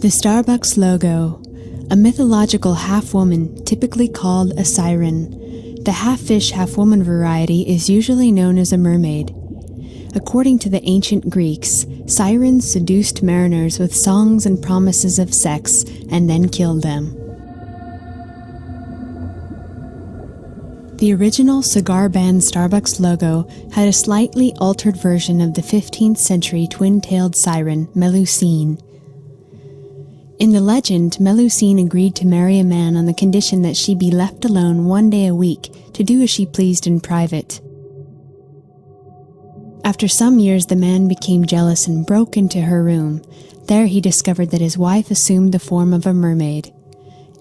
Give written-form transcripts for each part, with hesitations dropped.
The Starbucks logo, a mythological half-woman typically called a siren. The half-fish, half-woman variety is usually known as a mermaid. According to the ancient Greeks, sirens seduced mariners with songs and promises of sex and then killed them. The original cigar band Starbucks logo had a slightly altered version of the 15th century twin-tailed siren, Melusine. In the legend, Melusine agreed to marry a man on the condition that she be left alone one day a week to do as she pleased in private. After some years, the man became jealous and broke into her room. There he discovered that his wife assumed the form of a mermaid.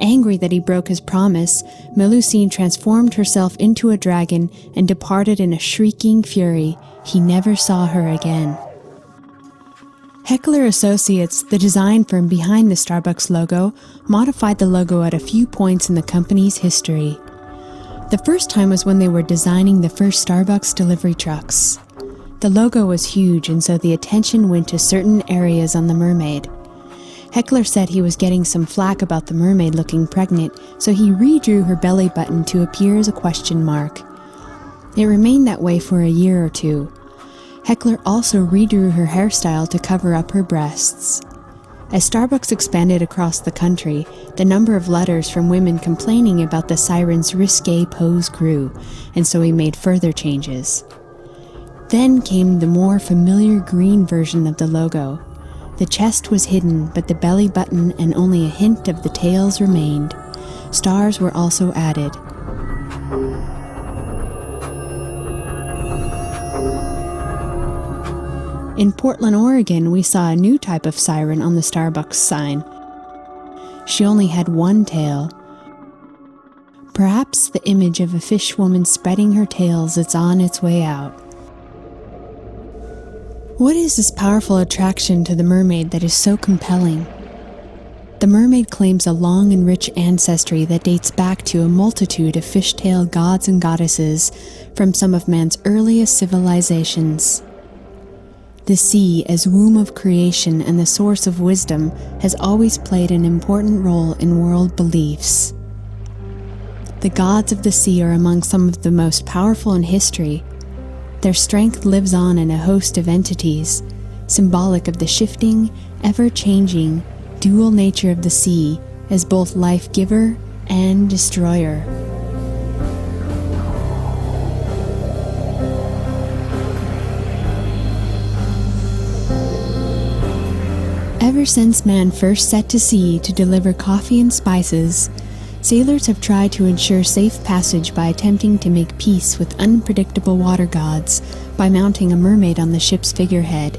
Angry that he broke his promise, Melusine transformed herself into a dragon and departed in a shrieking fury. He never saw her again. Heckler Associates, the design firm behind the Starbucks logo, modified the logo at a few points in the company's history. The first time was when they were designing the first Starbucks delivery trucks. The logo was huge, and so the attention went to certain areas on the mermaid. Heckler said he was getting some flack about the mermaid looking pregnant, so he redrew her belly button to appear as a question mark. It remained that way for a year or two. Heckler also redrew her hairstyle to cover up her breasts. As Starbucks expanded across the country, the number of letters from women complaining about the siren's risque pose grew, and so he made further changes. Then came the more familiar green version of the logo. The chest was hidden, but the belly button and only a hint of the tails remained. Stars were also added. In Portland, Oregon, we saw a new type of siren on the Starbucks sign. She only had one tail. Perhaps the image of a fish woman spreading her tails is on its way out. What is this powerful attraction to the mermaid that is so compelling? The mermaid claims a long and rich ancestry that dates back to a multitude of fishtail gods and goddesses from some of man's earliest civilizations. The sea, as womb of creation and the source of wisdom, has always played an important role in world beliefs. The gods of the sea are among some of the most powerful in history. Their strength lives on in a host of entities, symbolic of the shifting, ever-changing, dual nature of the sea as both life-giver and destroyer. Ever since man first set to sea to deliver coffee and spices, sailors have tried to ensure safe passage by attempting to make peace with unpredictable water gods by mounting a mermaid on the ship's figurehead.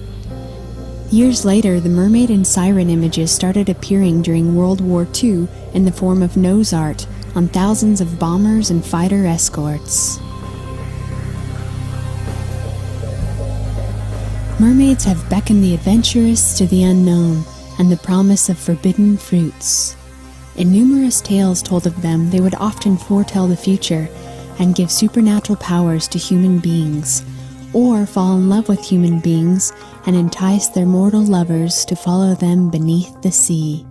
Years later, the mermaid and siren images started appearing during World War II in the form of nose art on thousands of bombers and fighter escorts. Mermaids have beckoned the adventurous to the unknown and the promise of forbidden fruits. In numerous tales told of them, they would often foretell the future and give supernatural powers to human beings, or fall in love with human beings and entice their mortal lovers to follow them beneath the sea.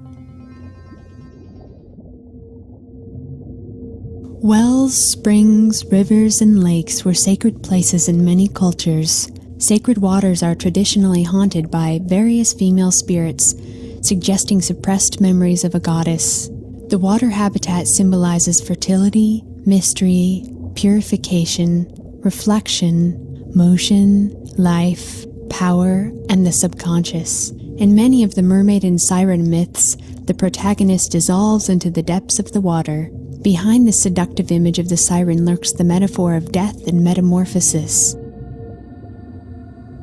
Wells, springs, rivers, and lakes were sacred places in many cultures. Sacred waters are traditionally haunted by various female spirits, suggesting suppressed memories of a goddess. The water habitat symbolizes fertility, mystery, purification, reflection, motion, life, power, and the subconscious. In many of the mermaid and siren myths, the protagonist dissolves into the depths of the water. Behind this seductive image of the siren lurks the metaphor of death and metamorphosis.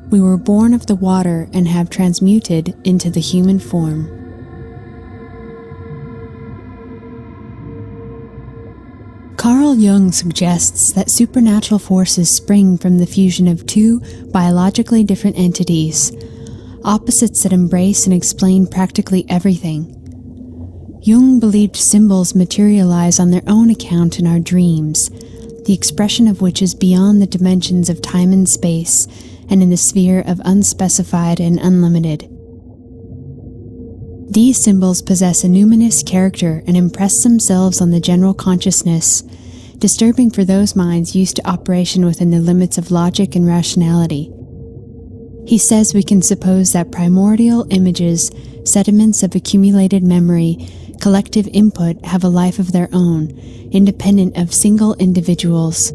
We were born of the water and have transmuted into the human form. Carl Jung suggests that supernatural forces spring from the fusion of two biologically different entities, opposites that embrace and explain practically everything. Jung believed symbols materialize on their own account in our dreams, the expression of which is beyond the dimensions of time and space, and in the sphere of unspecified and unlimited. These symbols possess a numinous character and impress themselves on the general consciousness, disturbing for those minds used to operation within the limits of logic and rationality. He says we can suppose that primordial images, sediments of accumulated memory, collective input have a life of their own, independent of single individuals.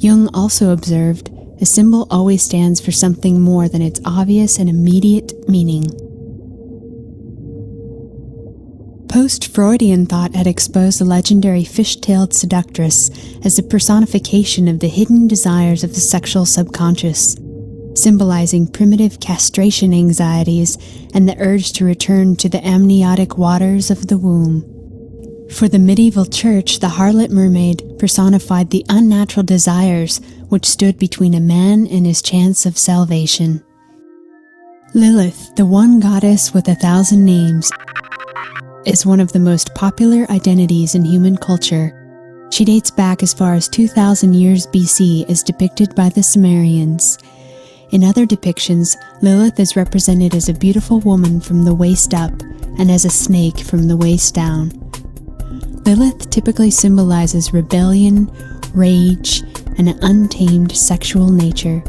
Jung also observed, a symbol always stands for something more than its obvious and immediate meaning. Post-Freudian thought had exposed the legendary fish-tailed seductress as the personification of the hidden desires of the sexual subconscious, symbolizing primitive castration anxieties and the urge to return to the amniotic waters of the womb. For the medieval church, the harlot mermaid personified the unnatural desires which stood between a man and his chance of salvation. Lilith, the one goddess with 1,000 names, is one of the most popular identities in human culture. She dates back as far as 2,000 years BC as depicted by the Sumerians. In other depictions, Lilith is represented as a beautiful woman from the waist up and as a snake from the waist down. Lilith typically symbolizes rebellion, rage, and an untamed sexual nature.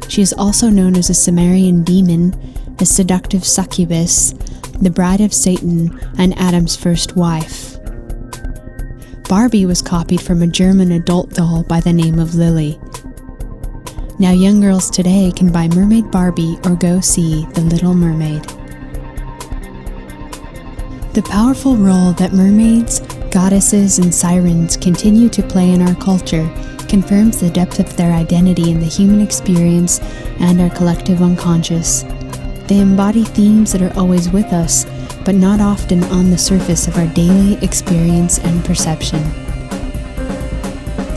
She is also known as a Sumerian demon, a seductive succubus, the bride of Satan, and Adam's first wife. Barbie was copied from a German adult doll by the name of Lily. Now young girls today can buy Mermaid Barbie or go see The Little Mermaid. The powerful role that mermaids, goddesses, and sirens continue to play in our culture confirms the depth of their identity in the human experience and our collective unconscious. They embody themes that are always with us, but not often on the surface of our daily experience and perception.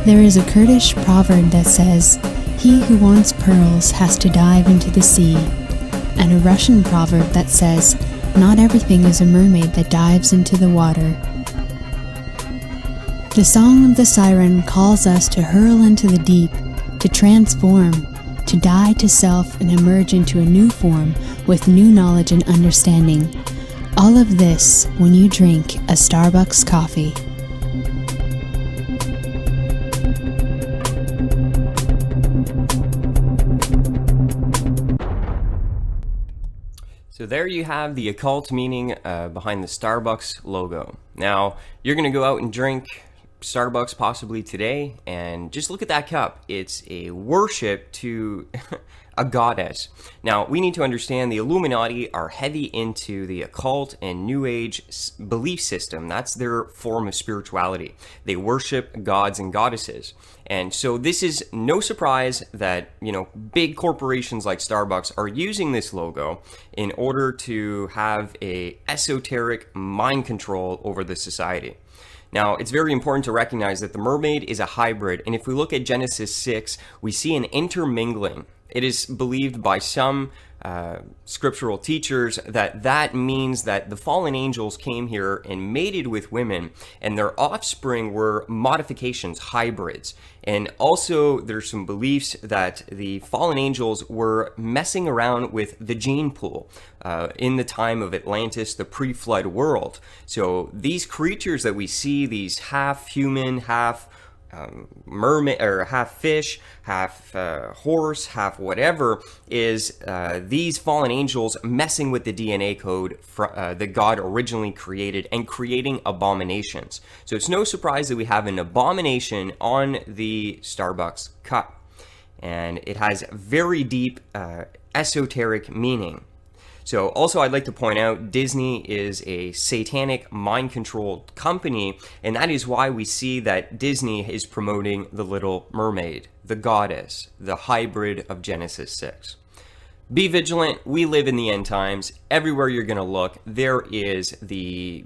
There is a Kurdish proverb that says, "He who wants pearls has to dive into the sea," and a Russian proverb that says, "Not everything is a mermaid that dives into the water." The song of the siren calls us to hurl into the deep, to transform, to die to self and emerge into a new form with new knowledge and understanding. All of this when you drink a Starbucks coffee. So there you have the occult meaning behind the Starbucks logo. Now, you're going to go out and drink Starbucks possibly today, and just look at that cup. It's a worship to a goddess. Now, we need to understand the Illuminati are heavy into the occult and New Age belief system. That's their form of spirituality. They worship gods and goddesses. And so this is no surprise that, big corporations like Starbucks are using this logo in order to have a esoteric mind control over the society. Now, it's very important to recognize that the mermaid is a hybrid, and if we look at Genesis 6, we see an intermingling. It is believed by some scriptural teachers that means that the fallen angels came here and mated with women, and their offspring were modifications, hybrids. And also there's some beliefs that the fallen angels were messing around with the gene pool in the time of Atlantis, the pre-flood world. So these creatures that we see, these half human, half mermaid, or half fish, half horse, half whatever, is these fallen angels messing with the DNA code that God originally created and creating abominations. So it's no surprise that we have an abomination on the Starbucks cup, and it has very deep esoteric meaning. So also I'd like to point out Disney is a satanic mind-controlled company, and that is why we see that Disney is promoting The Little Mermaid, the goddess, the hybrid of Genesis 6. Be vigilant. We live in the end times. Everywhere you're going to look, there is the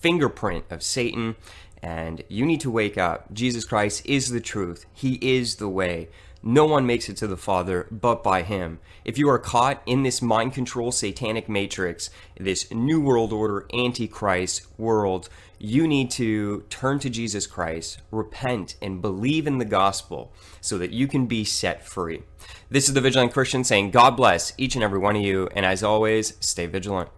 fingerprint of Satan, and you need to wake up. Jesus Christ is the truth. He is the way. No one makes it to the Father but by him. If you are caught in this mind control satanic matrix, this new world order antichrist world, you need to turn to Jesus Christ, repent, and believe in the gospel so that you can be set free. This is the Vigilant Christian saying God bless each and every one of you, and as always, stay vigilant.